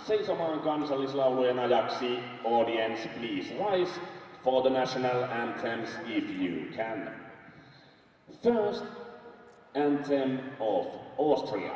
seisomaan kansallislaulujen ajaksi. Audience, please rise for the national anthems if you can. First, anthem of Austria.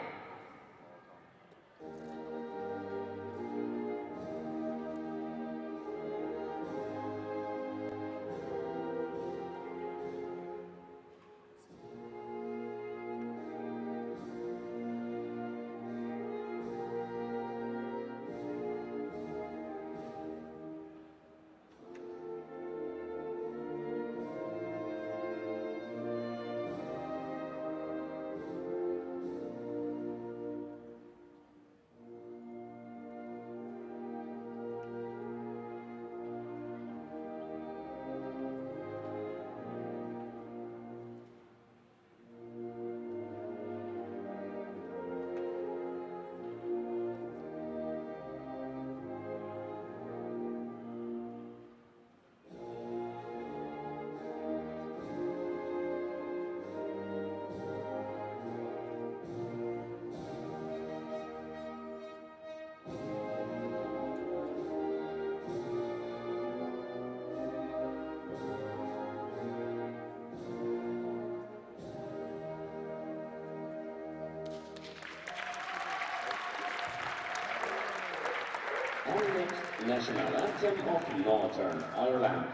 And next, national anthem of Northern Ireland.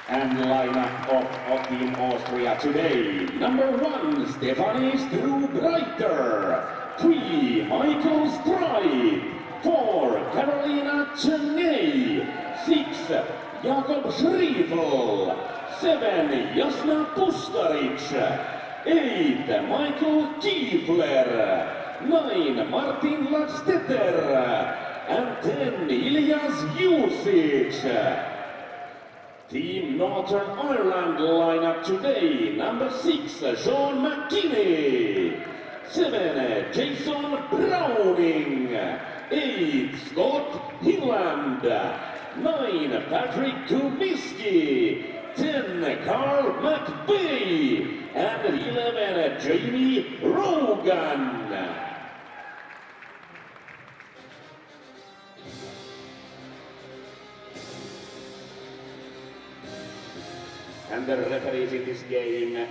And lineup of Team Austria today. Number 1, Stefanie Strubreiter. 3, Michael Stride. 4, Carolina Chenney. 6, Jakob Schriefel. 7, Jasna Puskaric. 8, Michael Kiefler. 9, Martin Lagstetter. And 10, Ilyas Jusic. Team Northern Ireland lineup today. Number 6, Sean McKinney. 7, Jason Browning. 8, Scott Hilland. 9, Patrick Kubiski. 10, Carl McVeigh. And 11, Jamie Rogan. And the referees in this game,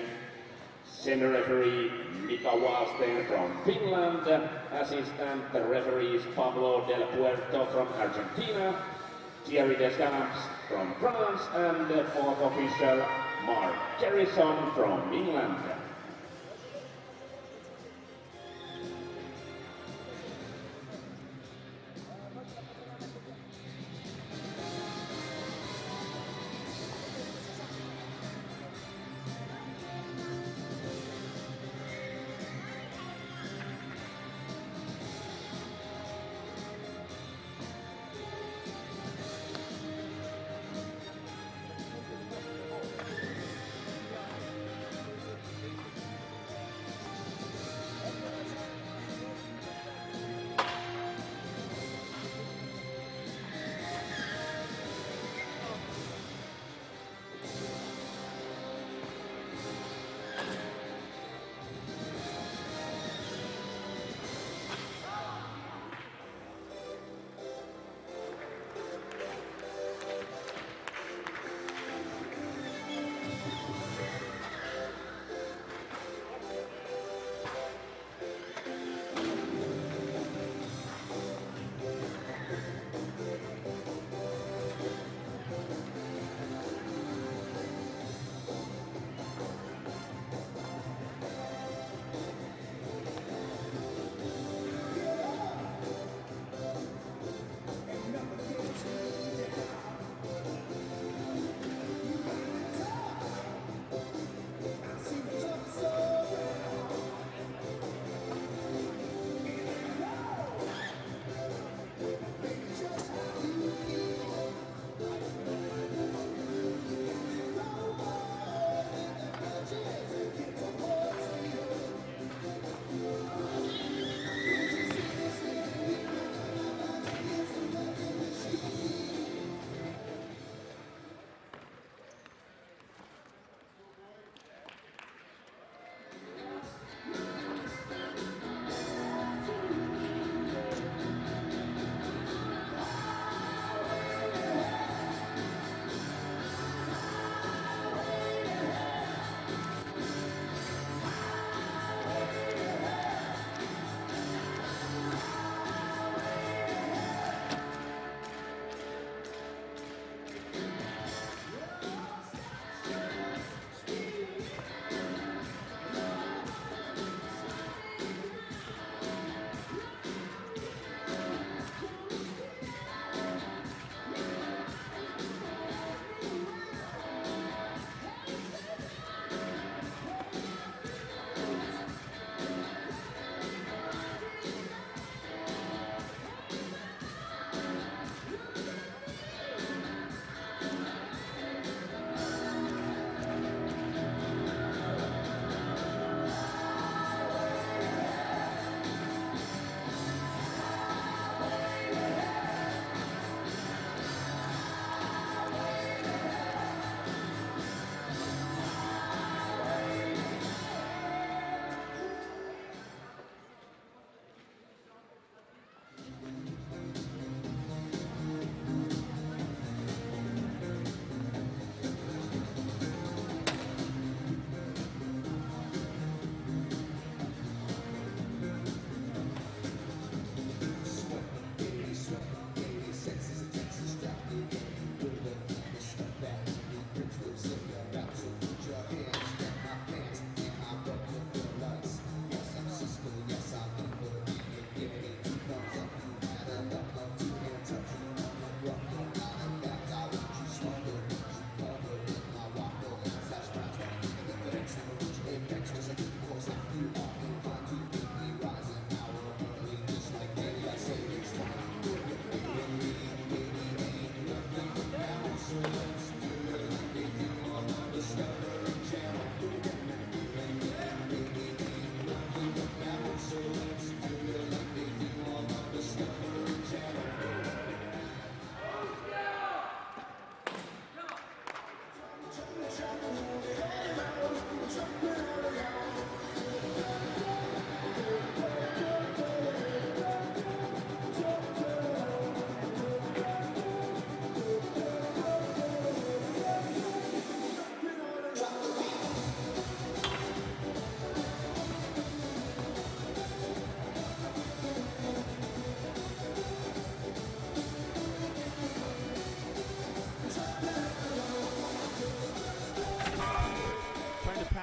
center referee Mika Wallsten from Finland, assistant referees Pablo Del Puerto from Argentina, Thierry Descamps from France, and the fourth official Mark Garrison from England.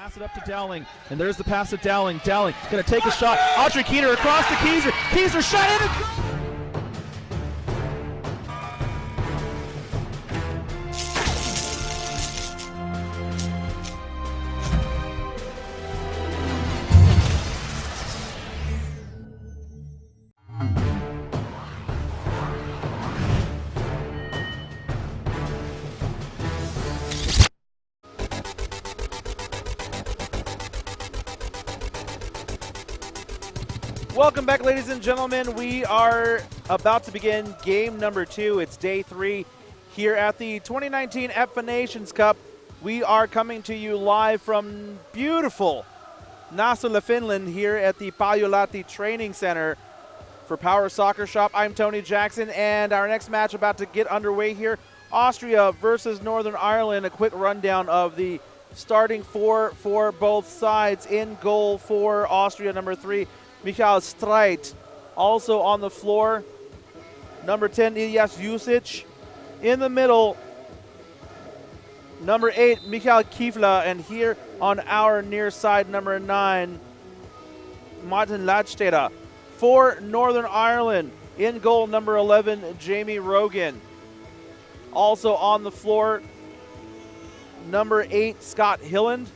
pass it up to Dowling, and there's the pass to Dowling. Dowling gonna take a shot. Audrey Keeter across to Kieser. Kieser shot in and welcome back, ladies and gentlemen. We are about to begin game number 2. It's day 3 here at the 2019 EPFA Nations Cup. We are coming to you live from beautiful Nassila, Finland, here at the Paljolahti Training Center for Power Soccer Shop. I'm Tony Jackson, and our next match about to get underway here, Austria versus Northern Ireland. A quick rundown of the starting 4 for both sides. In goal for Austria, number 3, Michael Streit. Also on the floor, number 10, Ilyas Jusic. In the middle, number 8, Michael Kifla. And here on our near side, number 9, Martin Ladstede. For Northern Ireland, in goal, number 11, Jamie Rogan. Also on the floor, number 8, Scott Hilland.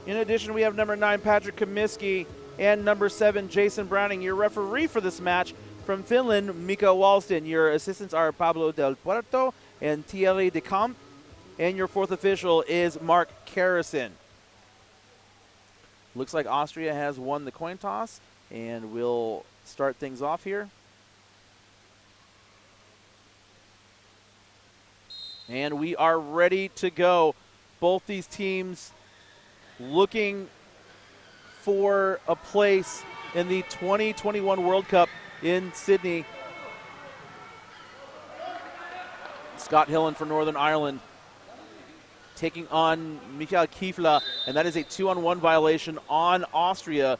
In addition, we have number 9, Patrick Comiskey, and number 7, Jason Browning. Your referee for this match from Finland, Mika Walston. Your assistants are Pablo Del Puerto and Thierry de Camp. And your fourth official is Mark Carrison. Looks like Austria has won the coin toss, and we'll start things off here. And we are ready to go. Both these teams looking for a place in the 2021 World Cup in Sydney. Scott Hillen for Northern Ireland taking on Michael Kifla, and that is a 2-on-1 violation on Austria.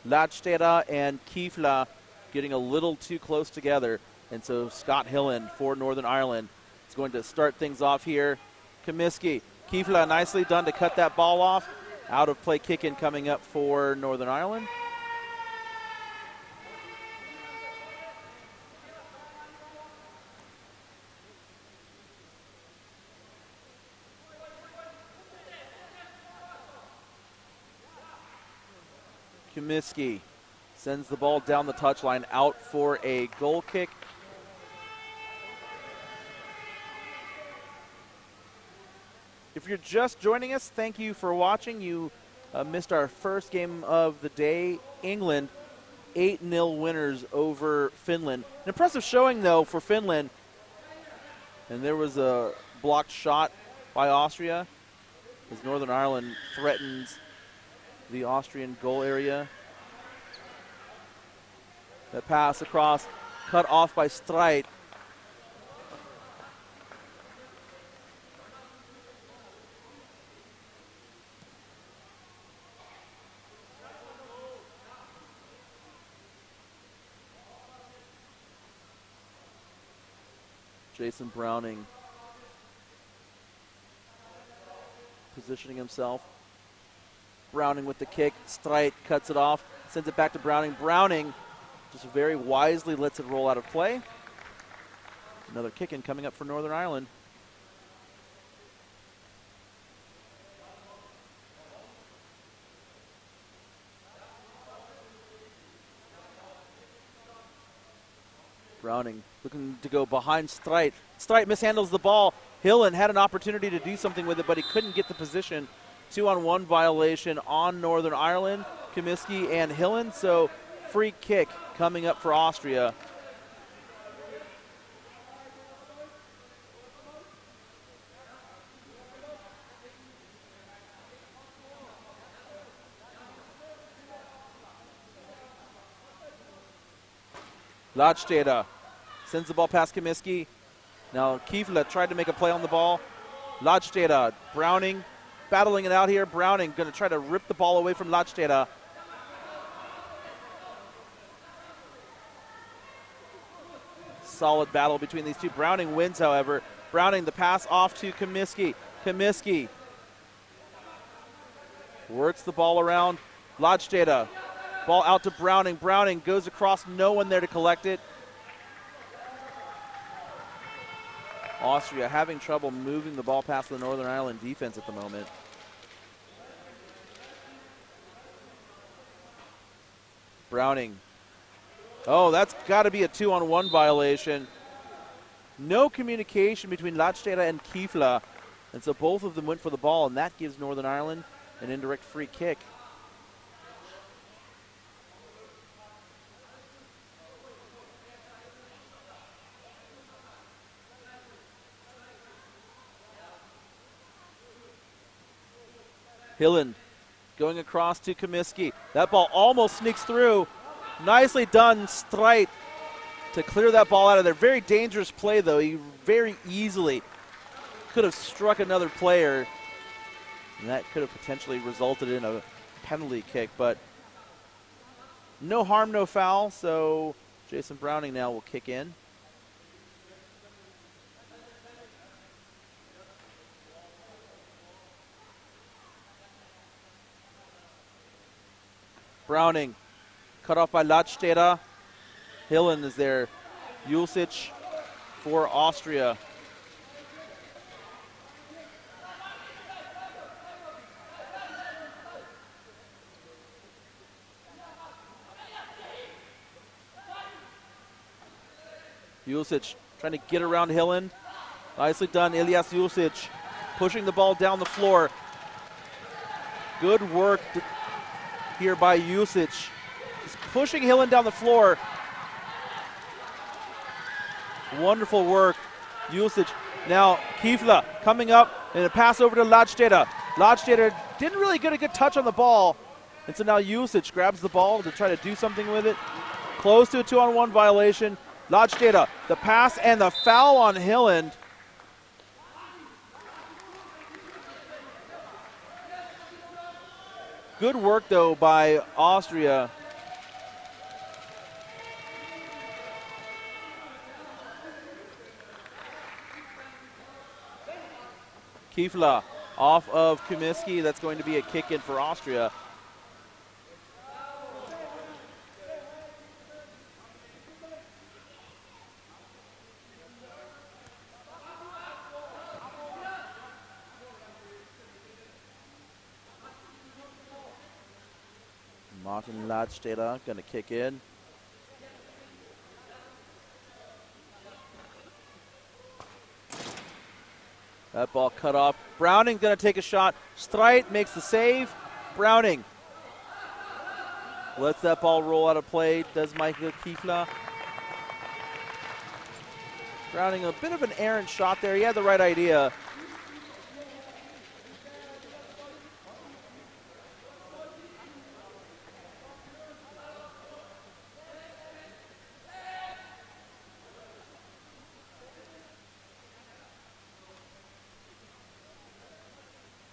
Ladstede and Kifla getting a little too close together, and so Scott Hillen for Northern Ireland is going to start things off here. Comiskey, Kifla nicely done to cut that ball off. Out of play kick in coming up for Northern Ireland. Comiskey sends the ball down the touchline out for a goal kick. If you're just joining us, thank you for watching. You missed our first game of the day. England, 8-0 winners over Finland. An impressive showing, though, for Finland. And there was a blocked shot by Austria as Northern Ireland threatens the Austrian goal area. That pass across, cut off by Streit. Jason Browning positioning himself. Browning with the kick. Streit cuts it off, sends it back to Browning. Browning just very wisely lets it roll out of play. Another kick in coming up for Northern Ireland. Browning looking to go behind Streit. Streit mishandles the ball. Hillen had an opportunity to do something with it, but he couldn't get the position. 2-on-1 violation on Northern Ireland. Comiskey and Hillen, so free kick coming up for Austria. Ladstede sends the ball past Comiskey. Now Kifla tried to make a play on the ball. Ladstede, Browning battling it out here. Browning going to try to rip the ball away from Ladstede. Solid battle between these two. Browning wins, however. Browning the pass off to Comiskey. Comiskey Works the ball around. Lodstede. Ball out to Browning. Browning goes across. No one there to collect it. Austria having trouble moving the ball past the Northern Ireland defense at the moment. Browning. Oh, that's got to be a 2-on-1 violation. No communication between Lodstede and Kiefla. And so both of them went for the ball, and that gives Northern Ireland an indirect free kick. Hilland going across to Comiskey. That ball almost sneaks through. Nicely done, Streit, to clear that ball out of there. Very dangerous play, though. He very easily could have struck another player, and that could have potentially resulted in a penalty kick, but no harm, no foul, so Jason Browning now will kick in. Browning, cut off by Lodstede. Hillen is there. Julsic for Austria. Julsic trying to get around Hillen. Nicely done, Ilyas Julsic pushing the ball down the floor. Good work here by Julsic. He's pushing Hillen down the floor. Wonderful work, Julsic. Now Kiefla coming up and a pass over to Lodstede. Lodstede didn't really get a good touch on the ball, and so now Julsic grabs the ball to try to do something with it. Close to a 2-on-1 violation. Lodstede, the pass and the foul on Hilland. Good work, though, by Austria. Kiefla off of Comiskey. That's going to be a kick in for Austria. Martin Lodstede going to kick in. That ball cut off. Browning going to take a shot. Streit makes the save. Browning lets that ball roll out of play. Does Michael Kiefla. Browning a bit of an errant shot there. He had the right idea.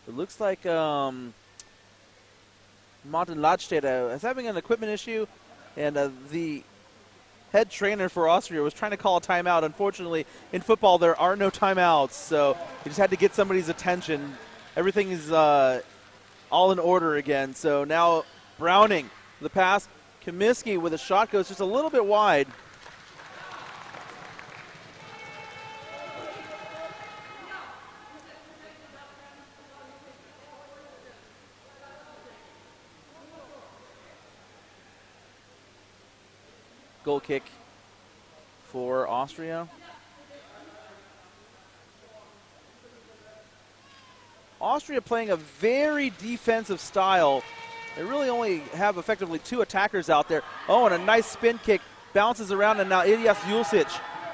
It looks like Martin Lodstede is having an equipment issue, and the head trainer for Austria was trying to call a timeout. Unfortunately, in football, there are no timeouts, so he just had to get somebody's attention. Everything is all in order again. So now Browning, the pass. Comiskey with a shot goes just a little bit wide. Goal kick for Austria. Austria playing a very defensive style. They really only have effectively two attackers out there. Oh, and a nice spin kick. Bounces around, and now Ilyas Julsic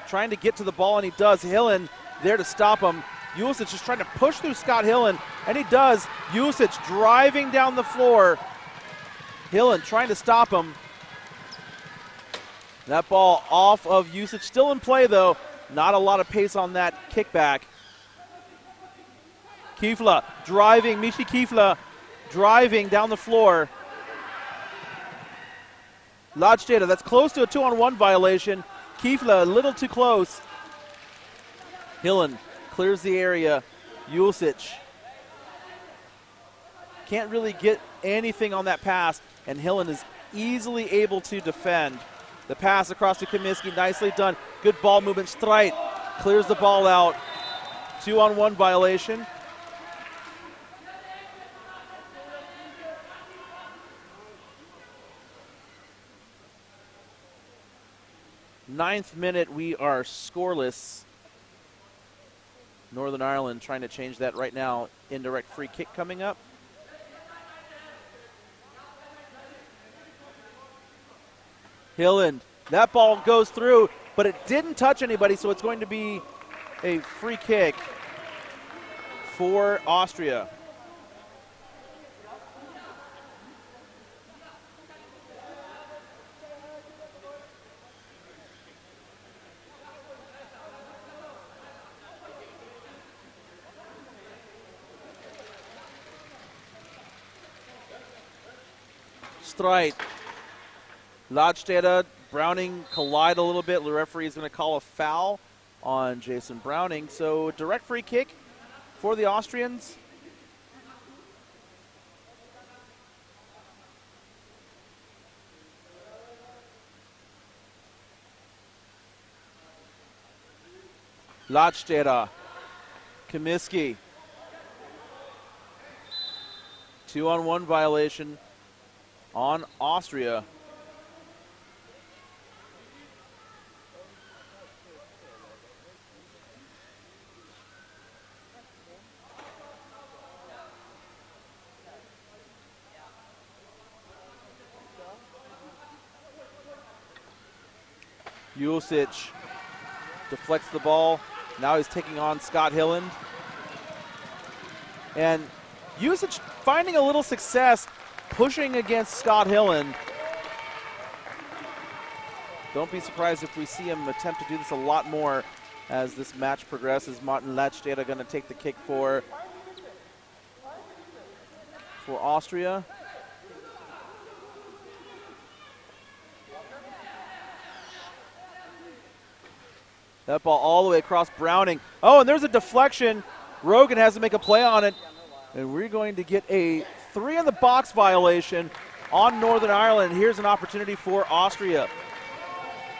trying to get to the ball, and he does. Hillen there to stop him. Julsic is trying to push through Scott Hillen, and he does. Julsic driving down the floor. Hillen trying to stop him. That ball off of Julsic. Still in play, though. Not a lot of pace on that kickback. Kiefla driving. Michi Kiefla driving down the floor. Lodstede, that's close to a 2-on-1 violation. Kiefla a little too close. Hillen clears the area. Julsic Can't really get anything on that pass, and Hillen is easily able to defend. The pass across to Comiskey, nicely done. Good ball movement. Streit clears the ball out. 2-on-1 violation. Ninth minute, we are scoreless. Northern Ireland trying to change that right now. Indirect free kick coming up. Hillen, that ball goes through, but it didn't touch anybody, so it's going to be a free kick for Austria. Streit. Ladstetter, Browning collide a little bit. The referee is going to call a foul on Jason Browning. So direct free kick for the Austrians. Ladstetter, Comiskey. 2-on-1 violation on Austria. Jusic deflects the ball. Now he's taking on Scott Hillen. And Jusic finding a little success pushing against Scott Hillen. Don't be surprised if we see him attempt to do this a lot more as this match progresses. Martin Ladstetter going to take the kick for Austria. That ball all the way across Browning. Oh, and there's a deflection. Rogan has to make a play on it. And we're going to get a 3-in-the-box violation on Northern Ireland. Here's an opportunity for Austria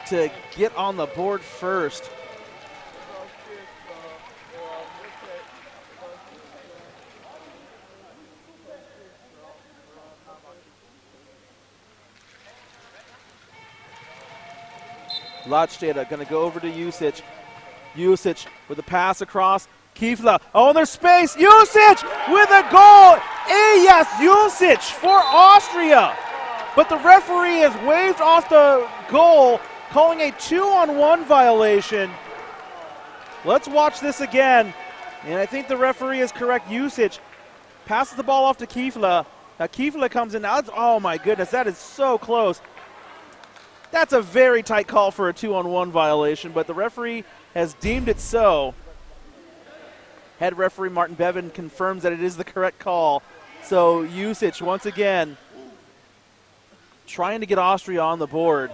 to get on the board first. Ladstetter going to go over to Jusic. Jusic with a pass across. Kiefla. Oh, there's space. Jusic with a goal. Yes, Jusic for Austria. But the referee has waved off the goal, calling a 2-on-1 violation. Let's watch this again. And I think the referee is correct. Jusic passes the ball off to Kiefla. Now Kiefla comes in. Now oh, my goodness, that is so close. That's a very tight call for a 2-on-1 violation, but the referee has deemed it so. Head referee Martin Bevan confirms that it is the correct call. So Jusic once again trying to get Austria on the board.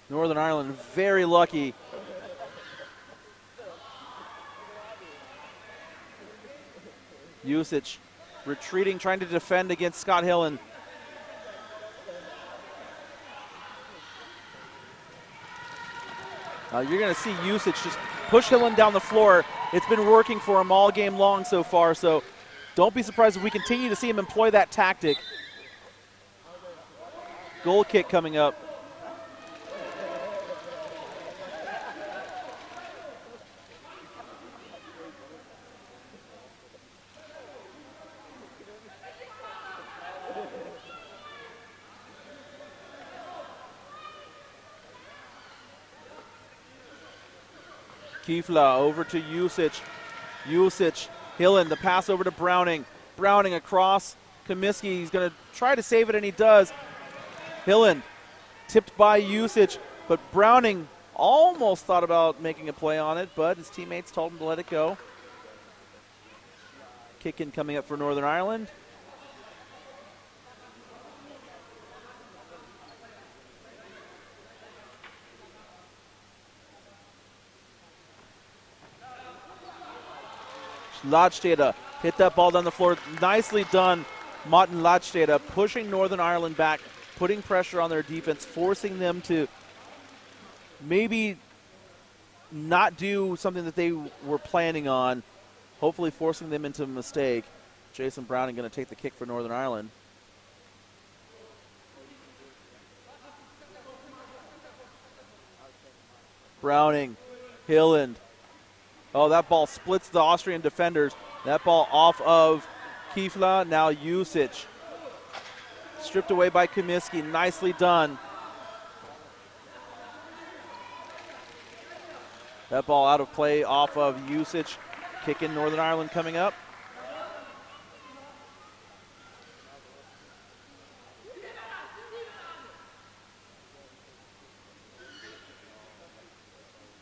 Northern Ireland very lucky. Jusic retreating, trying to defend against Scott Hillen. You're going to see Jusic just push Hillen down the floor. It's been working for him all game long so far, so don't be surprised if we continue to see him employ that tactic. Goal kick coming up. Kiefla over to Jusic. Jusic, Hillen, the pass over to Browning. Browning across. Comiskey, he's going to try to save it, and he does. Hillen tipped by Jusic, but Browning almost thought about making a play on it, but his teammates told him to let it go. Kick in coming up for Northern Ireland. Ladstede hit that ball down the floor. Nicely done, Martin Ladstede, pushing Northern Ireland back, putting pressure on their defense, forcing them to maybe not do something that they were planning on, hopefully forcing them into a mistake. Jason Browning going to take the kick for Northern Ireland. Browning, Hilland. Oh, that ball splits the Austrian defenders. That ball off of Kifla, now Jusic. Stripped away by Comiskey, nicely done. That ball out of play off of Jusic. Kick in Northern Ireland coming up.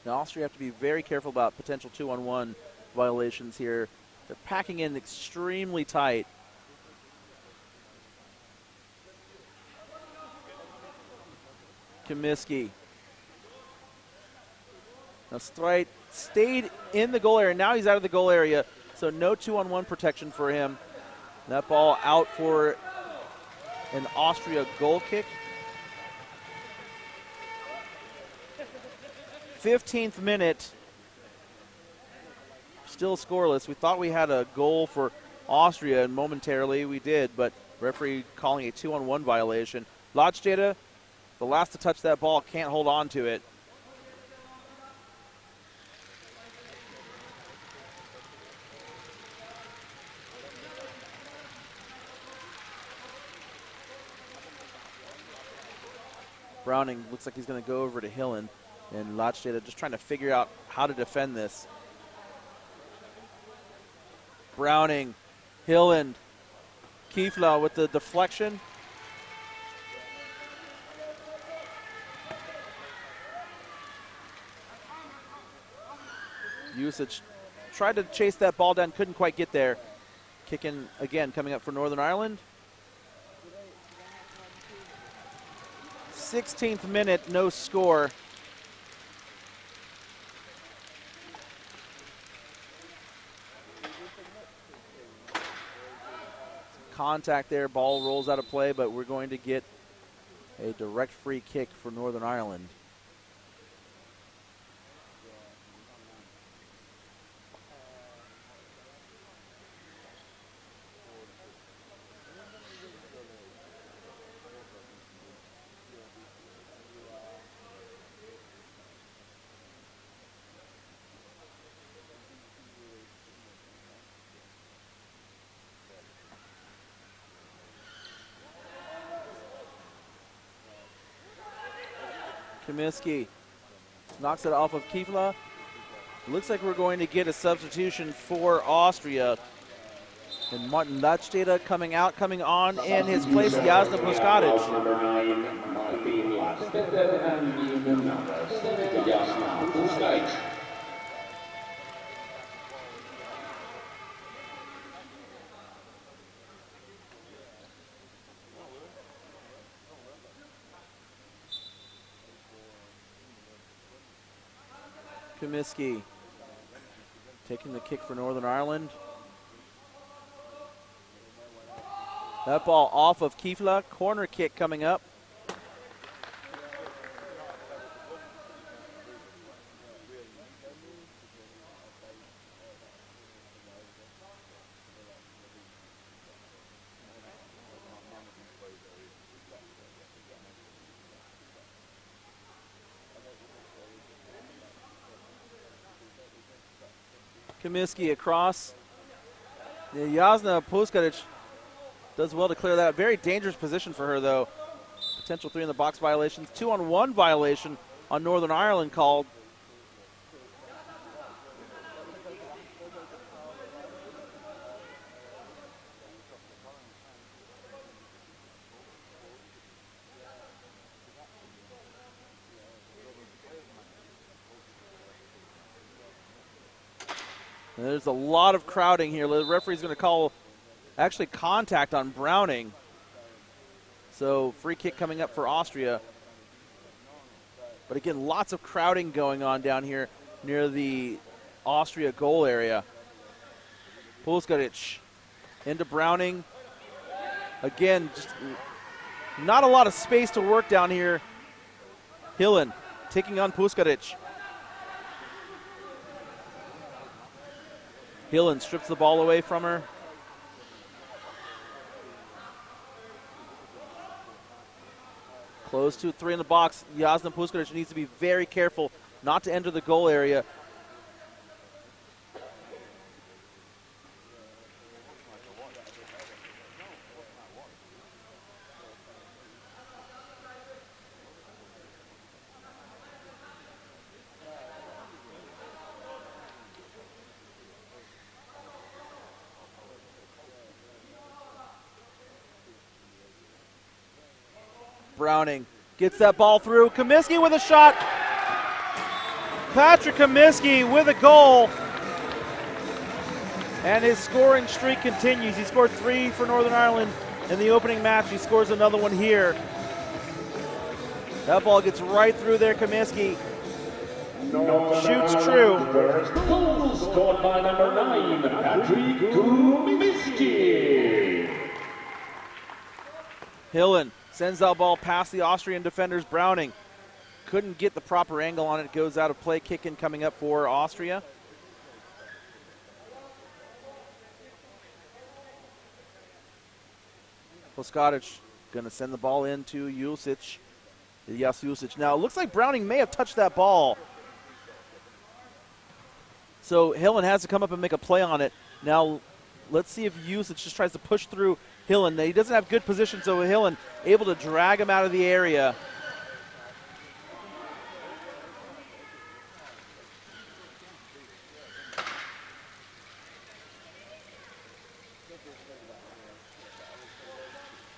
Now Austria have to be very careful about potential 2-on-1 violations here. They're packing in extremely tight. Comiskey. Now Streit stayed in the goal area. Now he's out of the goal area, so no 2-on-1 protection for him. That ball out for an Austria goal kick. 15th minute, still scoreless. We thought we had a goal for Austria, and momentarily we did, but referee calling a 2-on-1 violation. Ladstede, the last to touch that ball, can't hold on to it. Browning looks like he's going to go over to Hillen. And Ladstede just trying to figure out how to defend this. Browning, Hilland, Kifla with the deflection. Jusic tried to chase that ball down, couldn't quite get there. Kicking again, coming up for Northern Ireland. 16th minute, no score. Contact there, ball rolls out of play, but we're going to get a direct free kick for Northern Ireland. Comiskey knocks it off of Kifla. Looks like we're going to get a substitution for Austria. And Martin Ladstede coming on in his place, Jasna Puskaric. Number 9, Martin Ladstede, and number 7, Jasna Puskaric. Comiskey taking the kick for Northern Ireland. That ball off of Kifla. Corner kick coming up. Comiskey across. Jasna Puskaric does well to clear that. Very dangerous position for her, though. Potential 3-in-the-box violations. 2-on-1 violation on Northern Ireland called. And there's a lot of crowding here. The referee's going to call actually contact on Browning. So free kick coming up for Austria. But again, lots of crowding going on down here near the Austria goal area. Puskaric into Browning. Again, just not a lot of space to work down here. Hillen taking on Puskaric. Hillen strips the ball away from her. Close to 3 in the box. Jasna Puskaric needs to be very careful not to enter the goal area. Browning gets that ball through. Comiskey with a shot. Patrick Comiskey with a goal. And his scoring streak continues. He scored 3 for Northern Ireland in the opening match. He scores another one here. That ball gets right through there. Comiskey shoots true. First goal scored by number 9, Patrick Comiskey. Hillen sends that ball past the Austrian defenders. Browning couldn't get the proper angle on it. Goes out of play. Kick in coming up for Austria. Puskaric going to send the ball into Jusic. Yes, Jusic. Now, it looks like Browning may have touched that ball. So Hillen has to come up and make a play on it. Now, let's see if Jusic just tries to push through Hillen. He doesn't have good position, so Hillen able to drag him out of the area.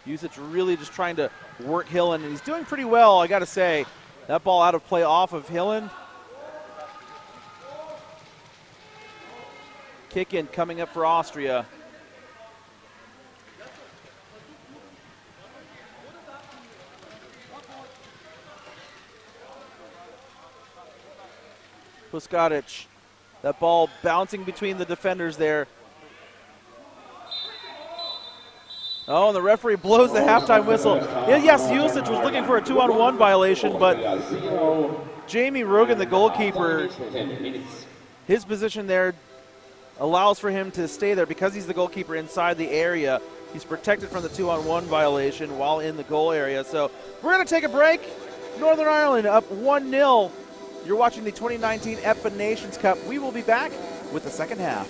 Jusic really just trying to work Hillen, and he's doing pretty well, I got to say. That ball out of play off of Hillen. Kick in coming up for Austria. Puskaric. That ball bouncing between the defenders there. Oh, and the referee blows the halftime whistle. Yes, Jusic was looking for a 2-on-1 violation, but Jamie Rogan, the goalkeeper, his position there allows for him to stay there because he's the goalkeeper inside the area. He's protected from the 2-on-1 violation while in the goal area. So we're going to take a break. Northern Ireland up 1-0. You're watching the 2019 EPFA Nations Cup. We will be back with the second half.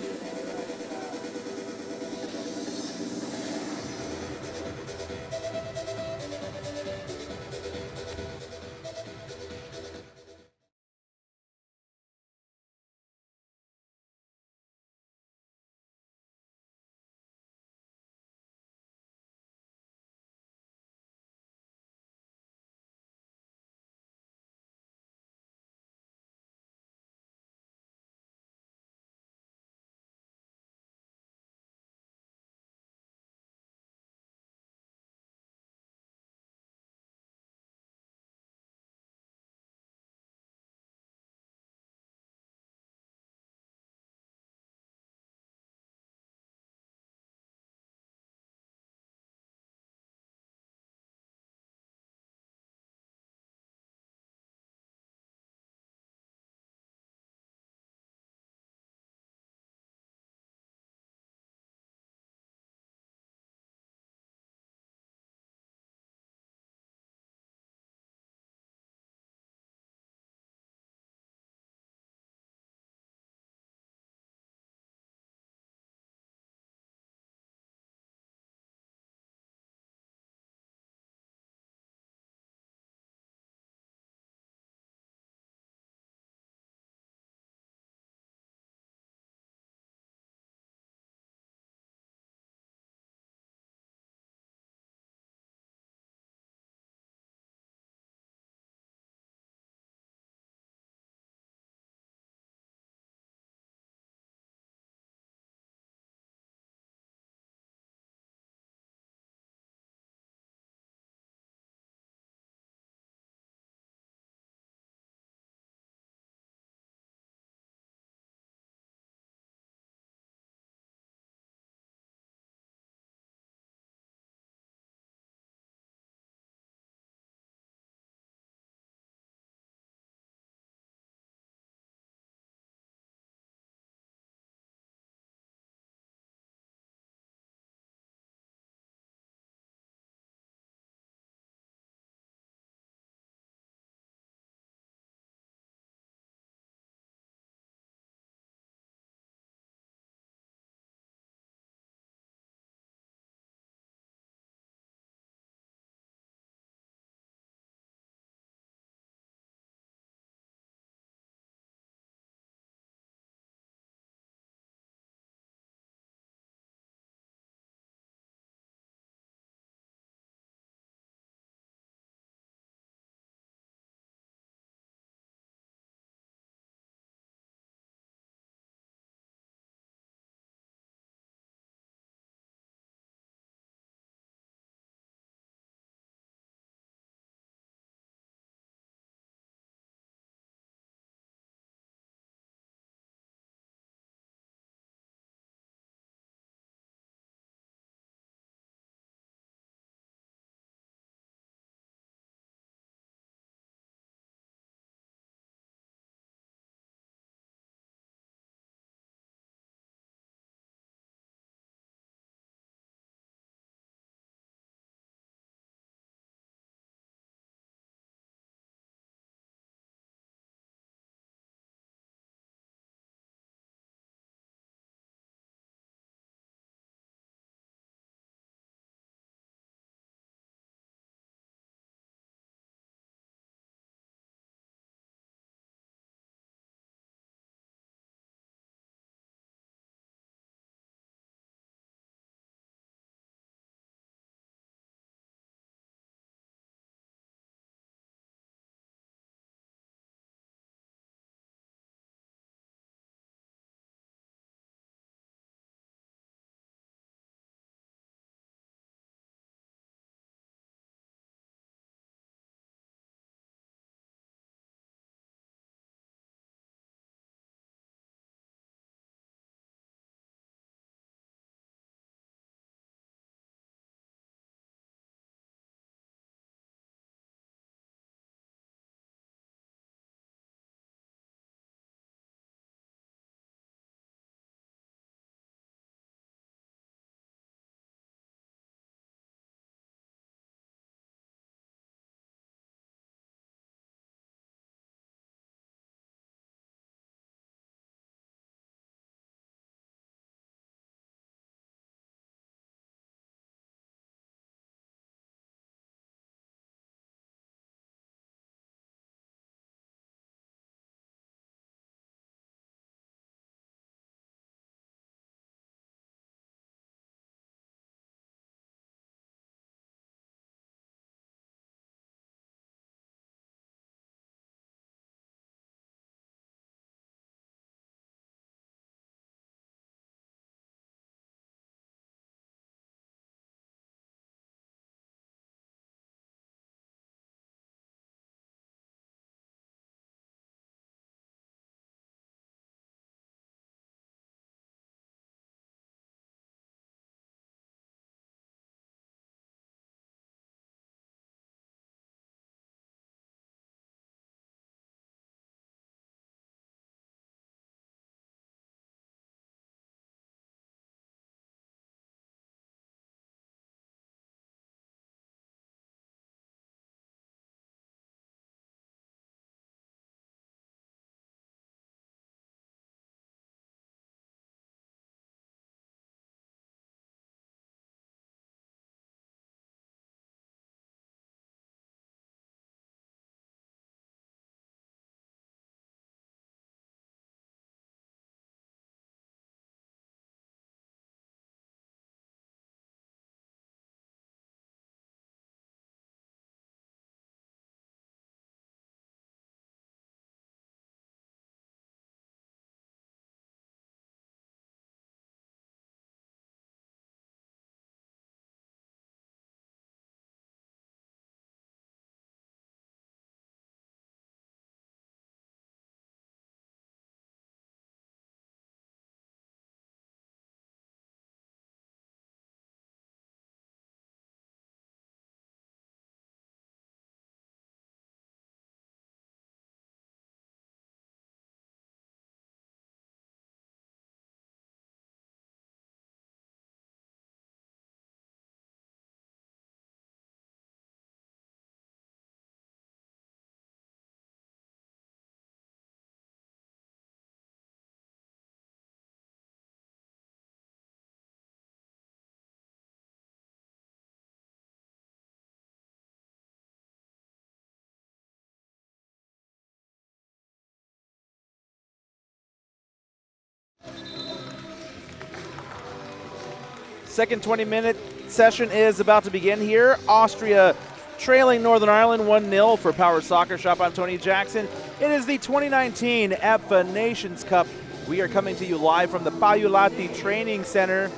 Second 20-minute session is about to begin here. Austria trailing Northern Ireland 1-0 for Power Soccer Shop. I'm Tony Jackson. It is the 2019 EPFA Nations Cup. We are coming to you live from the Pajuilahti Training Center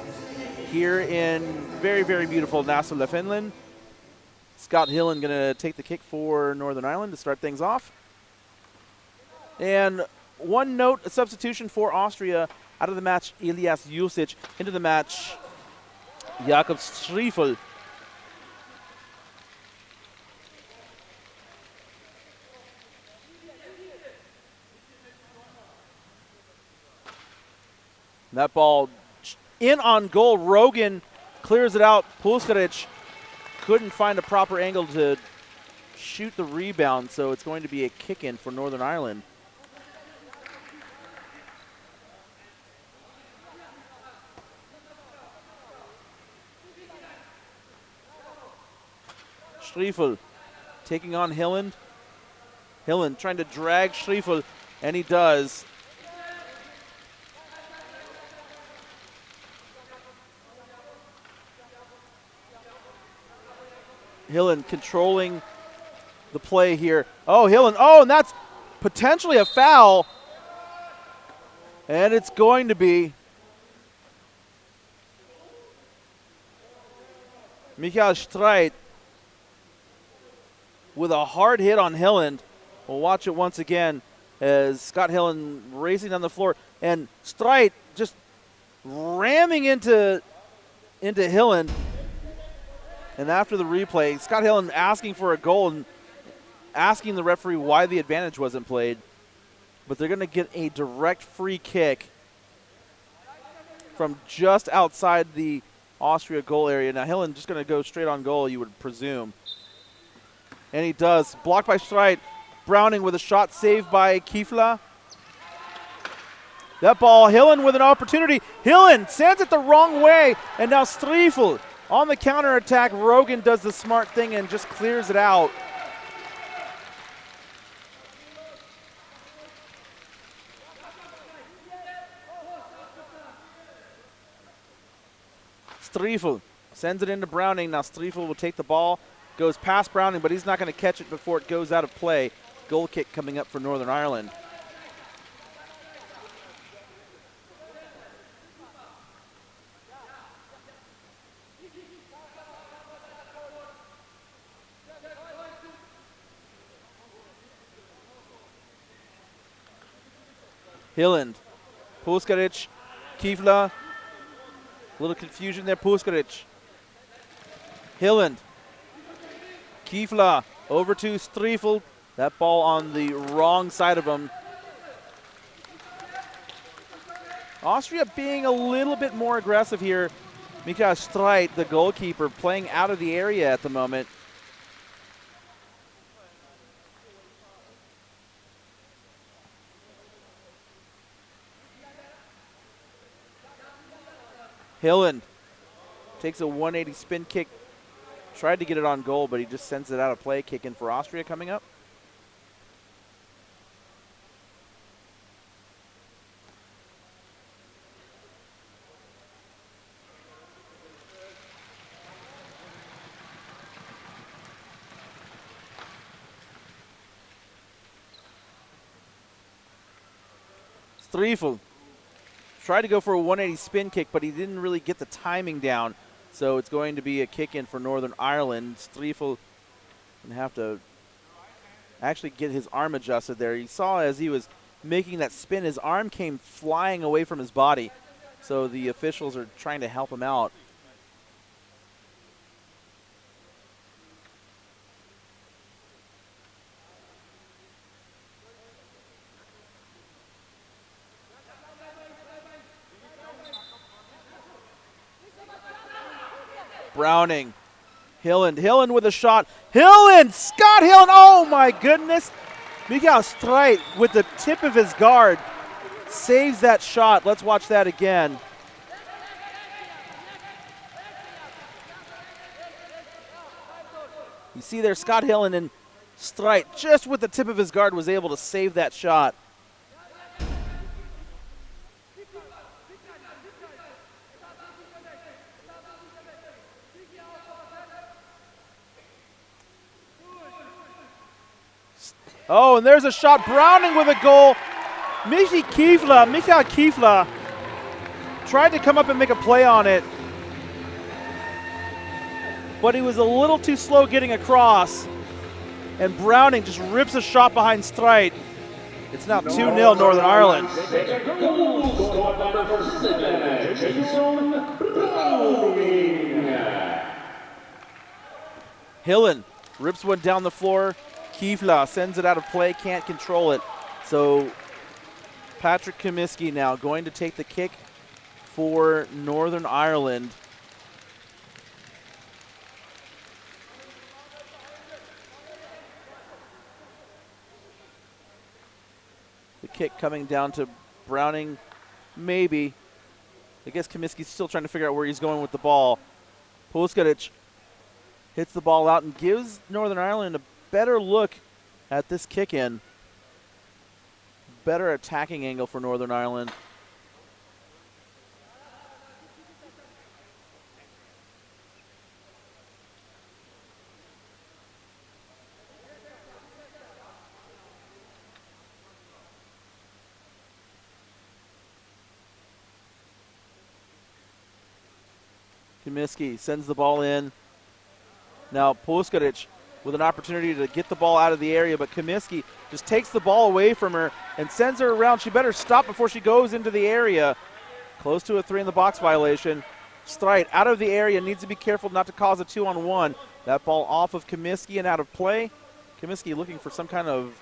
here in very, very beautiful Nassau, Finland. Scott Hillen going to take the kick for Northern Ireland to start things off. And one note, a substitution for Austria. Out of the match, Elias Jusic. Into the match, Jakob Striefel. That ball in on goal. Rogan clears it out. Puskaric couldn't find a proper angle to shoot the rebound, so it's going to be a kick-in for Northern Ireland. Striefel taking on Hillen. Hillen trying to drag Striefel, and he does. Hillen controlling the play here. Oh, Hillen. Oh, and that's potentially a foul. And it's going to be. Michael Streit with a hard hit on Hillen. We'll watch it once again as Scott Hillen racing down the floor. And Streit just ramming into Hillen. And after the replay, Scott Hillen asking for a goal and asking the referee why the advantage wasn't played. But they're going to get a direct free kick from just outside the Austria goal area. Now Hillen just going to go straight on goal, you would presume. And he does. Blocked by Streit. Browning with a shot saved by Kifla. That ball, Hillen with an opportunity. Hillen sends it the wrong way. And now Striefel on the counterattack. Rogan does the smart thing and just clears it out. Striefel sends it into Browning. Now Striefel will take the ball. Goes past Browning, but he's not going to catch it before it goes out of play. Goal kick coming up for Northern Ireland. Hillen, Puskaric, Kifla. A little confusion there, Puskaric. Hillen. Kifla over to Striefel. That ball on the wrong side of him. Austria being a little bit more aggressive here. Mikael Streit, the goalkeeper, playing out of the area at the moment. Hillen takes a 180 spin kick. Tried to get it on goal, but he just sends it out of play. Kick in for Austria coming up. Striefel tried to go for a 180 spin kick, but he didn't really get the timing down. So it's going to be a kick in for Northern Ireland. Striefel going to have to actually get his arm adjusted there. You saw as he was making that spin, his arm came flying away from his body. So the officials are trying to help him out. Browning. Hillen with a shot. Hillen! Scott Hillen! Oh my goodness! Mikael Streit with the tip of his guard saves that shot. Let's watch that again. You see there Scott Hillen and Streit just with the tip of his guard was able to save that shot. Oh, and there's a shot. Browning with a goal. Michael Kiefler tried to come up and make a play on it, but he was a little too slow getting across. And Browning just rips a shot behind Streit. It's now 2-0 Northern Ireland. Hillen rips one down the floor. Kiefla sends it out of play, can't control it. So Patrick Comiskey now going to take the kick for Northern Ireland. The kick coming down to Browning, maybe. I guess Comiskey's still trying to figure out where he's going with the ball. Puskaric hits the ball out and gives Northern Ireland a better look at this kick-in. Better attacking angle for Northern Ireland. Comiskey sends the ball in. Now Puskaric with an opportunity to get the ball out of the area, but Comiskey just takes the ball away from her and sends her around. She better stop before she goes into the area. Close to a 3-in-the-box violation. Streit out of the area, needs to be careful not to cause a 2-on-1. That ball off of Comiskey and out of play. Comiskey looking for some kind of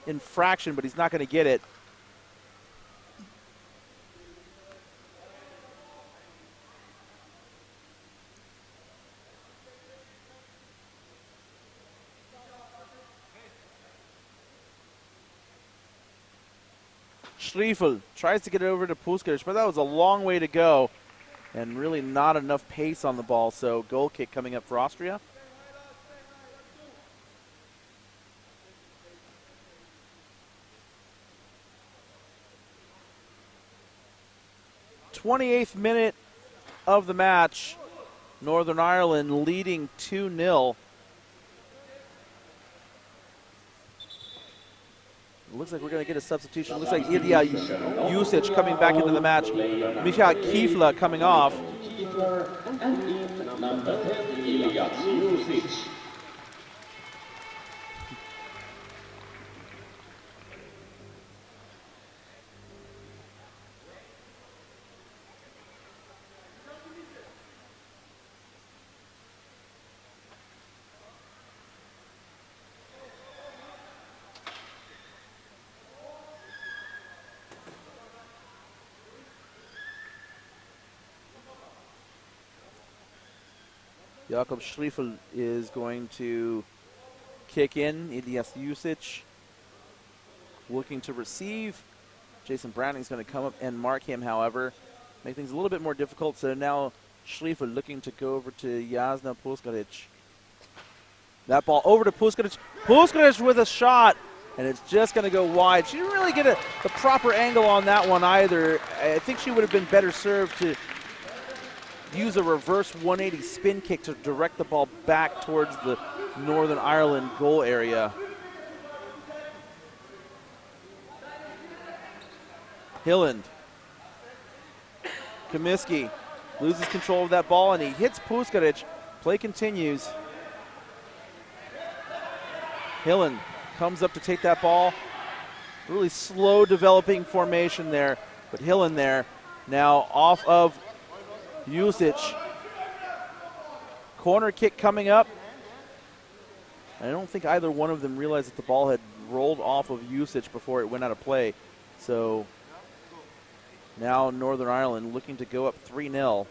infraction, but he's not going to get it. Schriefel tries to get it over to Puskaric, but that was a long way to go and really not enough pace on the ball. So goal kick coming up for Austria. '28th minute of the match. Northern Ireland leading 2-0. Looks like we're going to get a substitution. Looks like Ilya Jusic coming back into the match. Michael Kiefla coming off. And in number 10, Ilya Jusic. Jakob Schriefel is going to kick in. Ilyas Jusic looking to receive. Jason Browning's going to come up and mark him, however. Make things a little bit more difficult. So now Schriefel looking to go over to Jasna Puskaric. That ball over to Puskaric. Puskaric with a shot, and it's just going to go wide. She didn't really get the proper angle on that one either. I think she would have been better served to use a reverse 180 spin kick to direct the ball back towards the Northern Ireland goal area. Hilland. Comiskey loses control of that ball and he hits Puskaric. Play continues. Hilland comes up to take that ball. Really slow developing formation there, but Hilland there. Now off of Jusic. Corner kick coming up. I don't think either one of them realized that the ball had rolled off of Jusic before it went out of play. So now Northern Ireland looking to go up 3-0.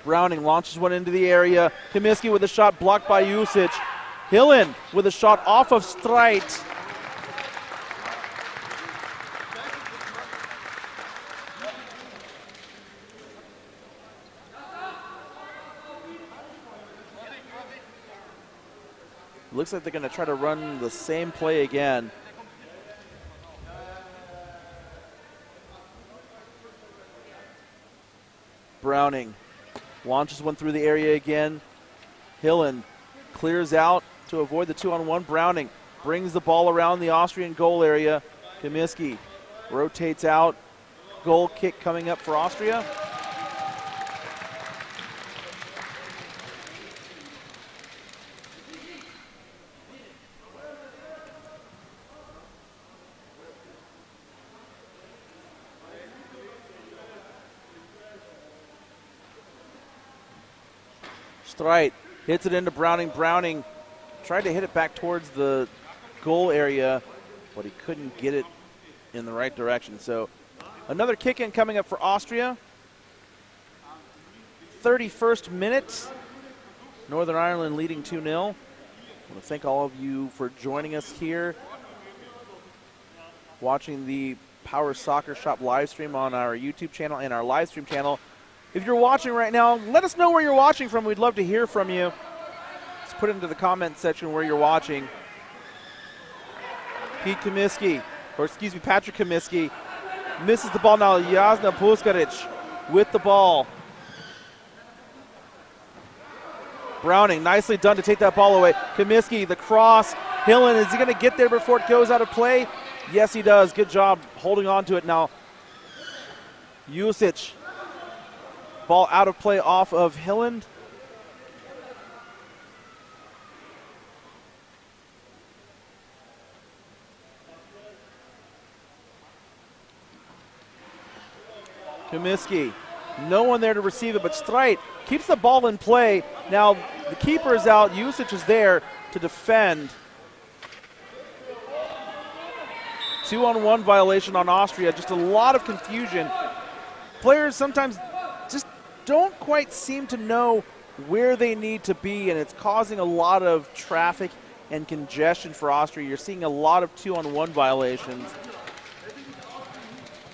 Browning launches one into the area. Comiskey with a shot blocked by Jusic. Hillen with a shot off of Streit. Looks like they're going to try to run the same play again. Browning launches one through the area again. Hillen clears out to avoid the 2-on-1. Browning brings the ball around the Austrian goal area. Comiskey rotates out. Goal kick coming up for Austria. Streit hits it into Browning. Browning tried to hit it back towards the goal area, but he couldn't get it in the right direction. So another kick-in coming up for Austria. 31st minute. Northern Ireland leading 2-0. I want to thank all of you for joining us here, watching the Power Soccer Shop live stream on our YouTube channel and our live stream channel. If you're watching right now, let us know where you're watching from. We'd love to hear from you. Just put it into the comment section where you're watching. Patrick Comiskey misses the ball now. Jasna Puskaric with the ball. Browning, nicely done to take that ball away. Comiskey, the cross. Hillen, is he going to get there before it goes out of play? Yes, he does. Good job holding on to it now. Jusic. Ball out of play off of Hillen. Comiskey, no one there to receive it, but Streit keeps the ball in play. Now the keeper is out. Jusic is there to defend. 2-on-1 violation on Austria. Just a lot of confusion. Players sometimes just don't quite seem to know where they need to be, and it's causing a lot of traffic and congestion for Austria. You're seeing a lot of 2-on-1 violations.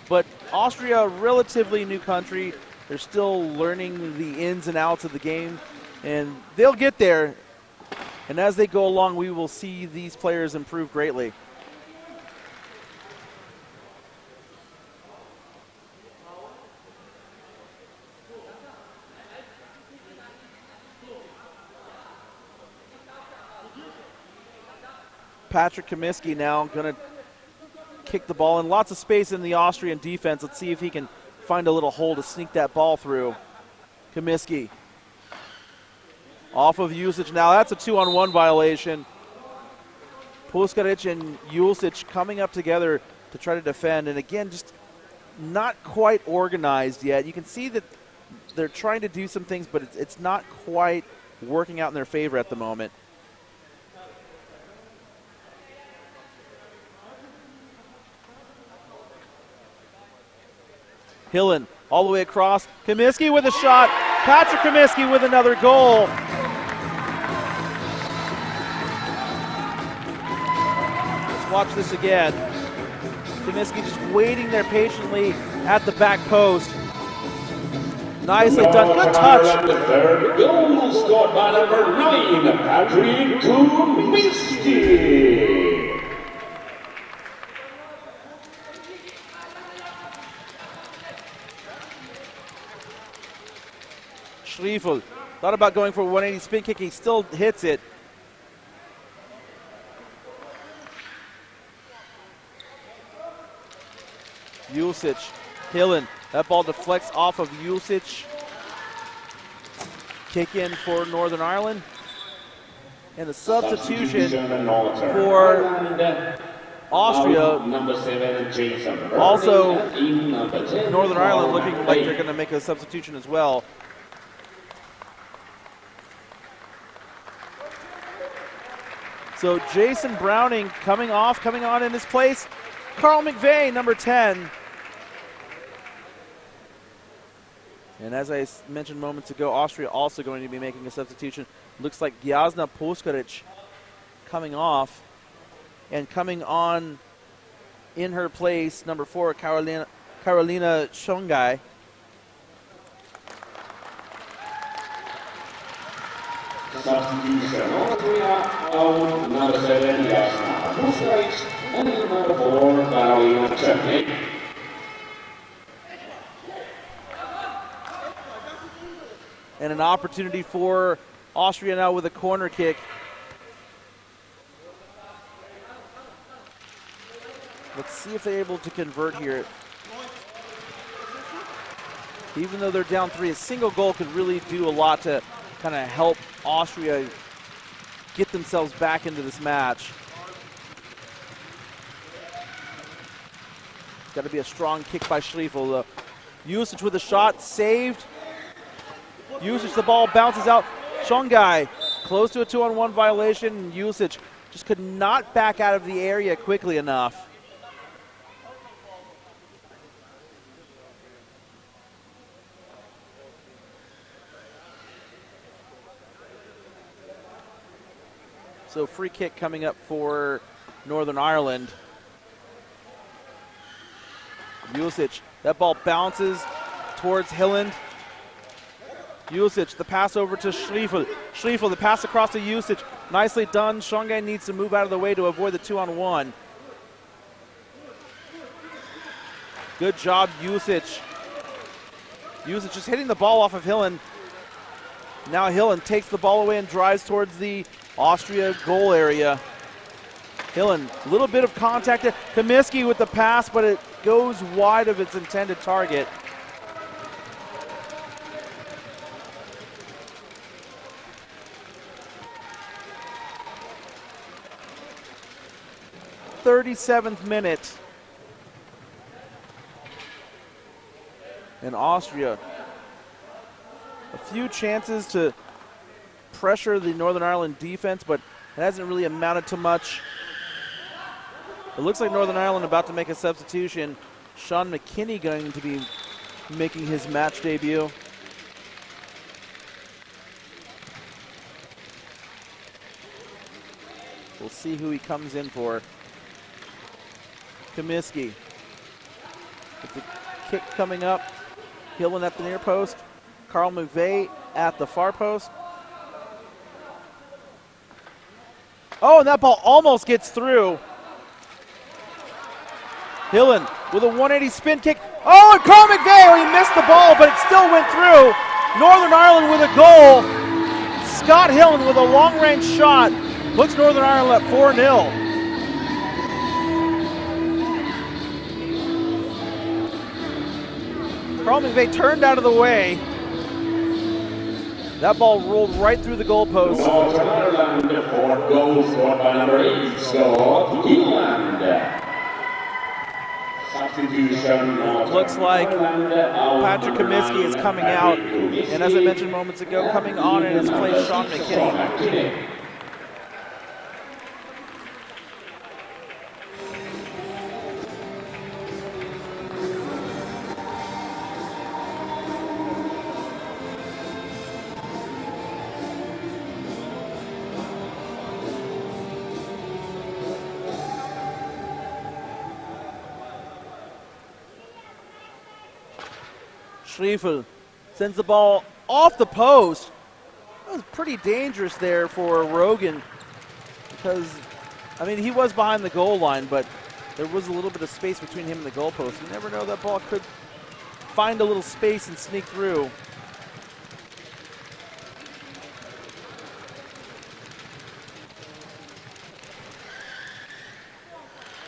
But Austria, a relatively new country, they're still learning the ins and outs of the game, and they'll get there. And as they go along, we will see these players improve greatly. Patrick Comiskey now going to kick the ball in. Lots of space in the Austrian defense. Let's see if he can find a little hole to sneak that ball through. Comiskey off of Jusic now. That's a 2-on-1 violation. Puskaric and Jusic coming up together to try to defend. And again, just not quite organized yet. You can see that they're trying to do some things, but it's not quite working out in their favor at the moment. Hillen all the way across. Comiskey with a shot. Patrick Comiskey with another goal. Let's watch this again. Comiskey just waiting there patiently at the back post. Nicely done. Good touch. The third goal scored by number 9, Patrick Comiskey. Schriefel thought about going for a 180 spin kick. He still hits it. Jusic, Hillen. That ball deflects off of Jusic. Kick in for Northern Ireland. And the substitution for Austria. Number 7, Jason. Also, Northern Ireland looking like they're going to make a substitution as well. So Jason Browning coming on in his place. Carl McVeigh, number 10. And as I mentioned moments ago, Austria also going to be making a substitution. Looks like Jasna Puskaric coming off. And coming on in her place, number 4, Carolina Shongai. Substitution Austria out number 7, Jasna Busreich, and number 4, Carolina Czerny. And an opportunity for Austria now with a corner kick. Let's see if they're able to convert here. Even though they're down 3, a single goal could really do a lot to kind of help Austria get themselves back into this match. It's got to be a strong kick by Schriefel. Usage with a shot, saved. Usage, the ball bounces out. Shongai close to a 2-on-1 violation. Usage just could not back out of the area quickly enough. So free kick coming up for Northern Ireland. Usage, that ball bounces towards Hilland. Usage, the pass over to Schriefel. Schriefel, the pass across to Usage. Nicely done. Shongai needs to move out of the way to avoid the 2-on-1. Good job, Usage. Usage just hitting the ball off of Hilland. Now Hilland takes the ball away and drives towards the Austria goal area. Hilland, a little bit of contact there. Comiskey with the pass, but it goes wide of its intended target. .37th minute. And Austria, a few chances to pressure the Northern Ireland defense, but it hasn't really amounted to much. It looks like Northern Ireland about to make a substitution. Sean McKinney going to be making his match debut. We'll see who he comes in for. Comiskey with the kick coming up. Hilland at the near post. Carl McVeigh at the far post. Oh, and that ball almost gets through. Hilland with a 180 spin kick. Oh, and Carl McVeigh, he missed the ball, but it still went through. Northern Ireland with a goal. Scott Hilland with a long-range shot puts Northern Ireland at 4-0. Carl McVeigh turned out of the way. That ball rolled right through the goalpost. Northern Ireland, 4 goals scored by number 8, Scott Hilland. Substitution. Looks like Patrick Comiskey is coming out, and as I mentioned moments ago, coming on in his place, Sean McKinney. Schriefel sends the ball off the post. That was pretty dangerous there for Rogan because, I mean, he was behind the goal line, but there was a little bit of space between him and the goalpost. You never know, that ball could find a little space and sneak through.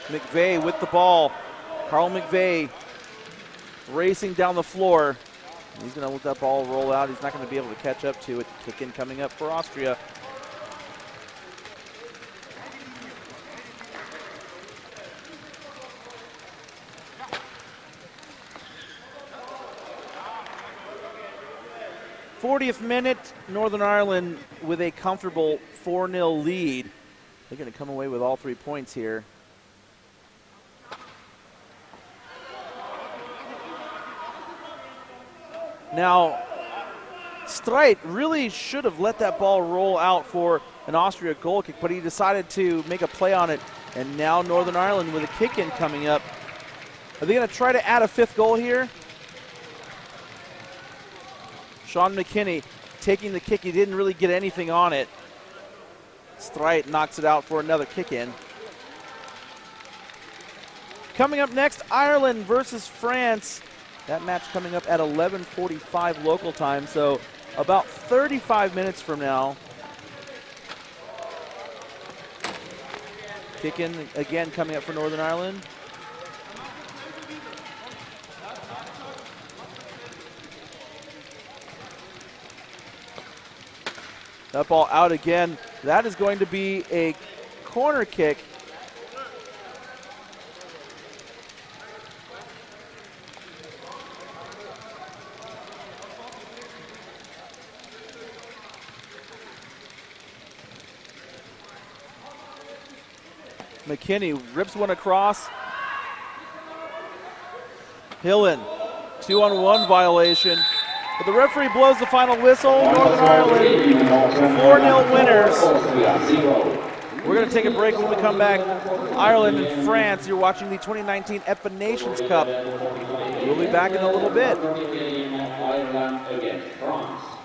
McVeigh with the ball. Carl McVeigh racing down the floor. He's going to let that ball roll out. He's not going to be able to catch up to it. Kick in coming up for Austria. '40th minute, Northern Ireland with a comfortable 4-0 lead. They're going to come away with all 3 points here. Now, Streit really should have let that ball roll out for an Austria goal kick, but he decided to make a play on it, and now Northern Ireland with a kick-in coming up. Are they going to try to add a 5th goal here? Sean McKinney taking the kick. He didn't really get anything on it. Streit knocks it out for another kick in. Coming up next, Ireland versus France. That match coming up at 11:45 local time, so about 35 minutes from now. Kick in again coming up for Northern Ireland. That ball out again. That is going to be a corner kick. McKinney rips one across. Hillen, 2-on-1 violation. But the referee blows the final whistle. Northern Ireland 4-0 winners. We're going to take a break. When we come back, Ireland and France. You're watching the 2019 EPFA Nations Cup. We'll be back in a little bit. Ireland against France.